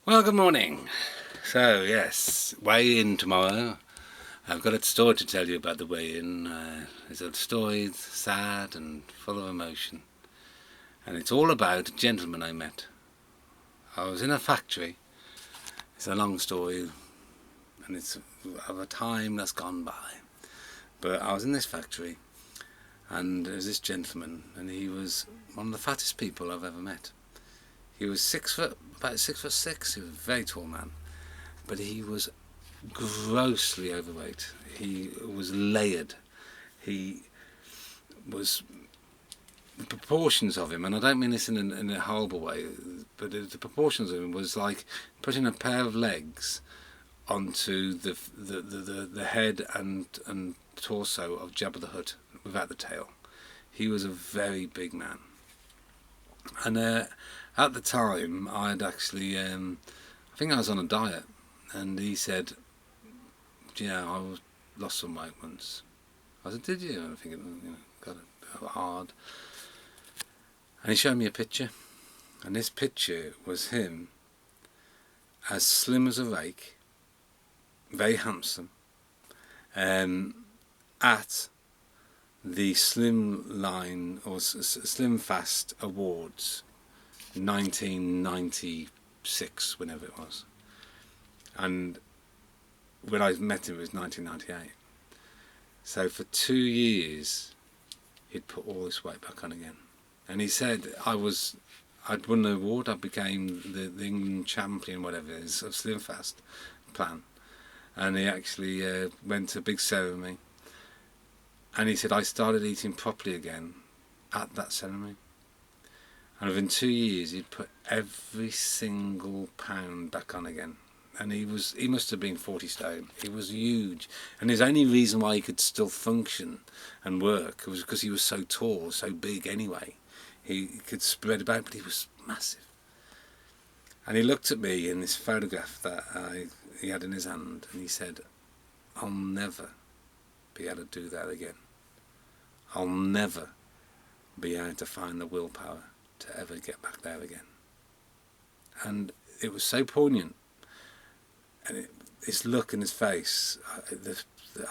Well, good morning. So, yes, weigh-in tomorrow. I've got a story to tell you about the weigh-in. It's a story sad and full of emotion. And it's all about a gentleman I met. I was in a factory. It's a long story, and it's of a time that's gone by. But I was in this factory, and there was this gentleman, and he was one of the fattest people I've ever met. He was about 6'6". He was a very tall man, but he was grossly overweight. He was layered. He was, the proportions of him, and I don't mean this in a horrible way, but the proportions of him was like putting a pair of legs onto the head and torso of Jabba the Hutt without the tail. He was a very big man. And at the time, I'd actually, I think I was on a diet, and he said, "Yeah, lost some weight once." I said, "Did you?" I think it got it hard. And he showed me a picture, and this picture was him, as slim as a rake, very handsome, at the Slim Line or Slim Fast Awards 1996, whenever it was, and when I met him it was 1998. So for 2 years he'd put all this weight back on again, and he said I'd won the award. I became the England champion, whatever it is, of Slim Fast plan, and he actually went to a big ceremony. And he said, I started eating properly again at that ceremony. And within 2 years, he'd put every single pound back on again. And he must have been 40 stone. He was huge. And his only reason why he could still function and work was because he was so tall, so big anyway. He could spread about, but he was massive. And he looked at me in this photograph that he had in his hand, and he said, I'll never be able to do that again. I'll never be able to find the willpower to ever get back there again. And it was so poignant, and his look in his face, I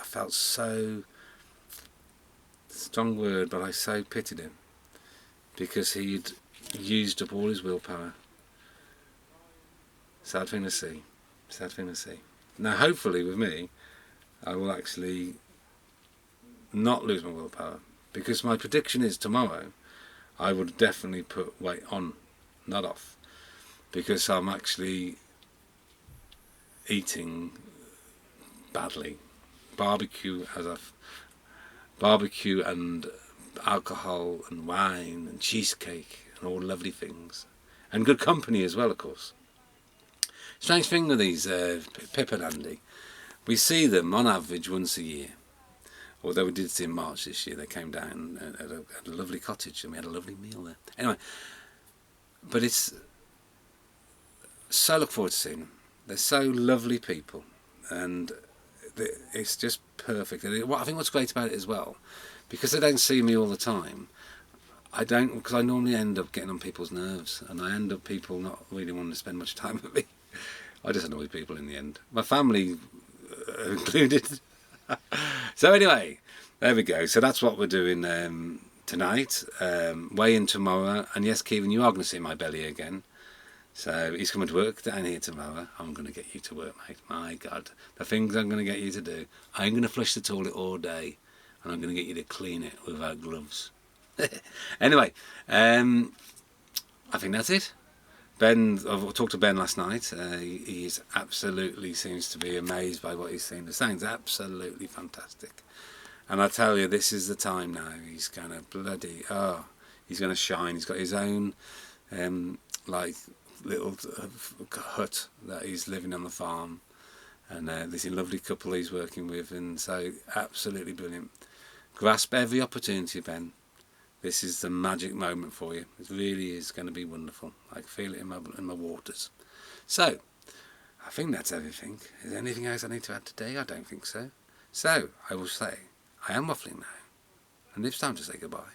felt so, strong word, but I so pitied him, because he'd used up all his willpower. Sad thing to see, sad thing to see. Now hopefully with me, I will actually not lose my willpower, because my prediction is tomorrow I would definitely put weight on, not off, because I'm actually eating badly. Barbecue and alcohol and wine and cheesecake and all lovely things, and good company as well, of course. Strange thing with these Pip and Andy, we see them on average once a year. Although we did see in March this year, they came down at a lovely cottage and we had a lovely meal there. Anyway, but it's so look forward to seeing them. They're so lovely people, and it's just perfect. And I think what's great about it as well, because they don't see me all the time, because I normally end up getting on people's nerves, and I end up people not really wanting to spend much time with me. I just annoy people in the end. My family included. So anyway, there we go. So that's what we're doing tonight. Weigh in tomorrow. And yes, Kevin, you are going to see my belly again. So he's coming to work down here tomorrow. I'm going to get you to work, mate. My God. The things I'm going to get you to do. I'm going to flush the toilet all day, and I'm going to get you to clean it without gloves. Anyway, I think that's it. Ben, I talked to Ben last night. He absolutely seems to be amazed by what he's seen. The sound's absolutely fantastic. And I tell you, this is the time now. He's going to he's going to shine. He's got his own like little hut that he's living on the farm, and there's a lovely couple he's working with, and so absolutely brilliant. Grasp every opportunity, Ben. This is the magic moment for you. It really is going to be wonderful. I can feel it in my waters. So, I think that's everything. Is there anything else I need to add today? I don't think so. So, I will say, I am waffling now. And it's time to say goodbye.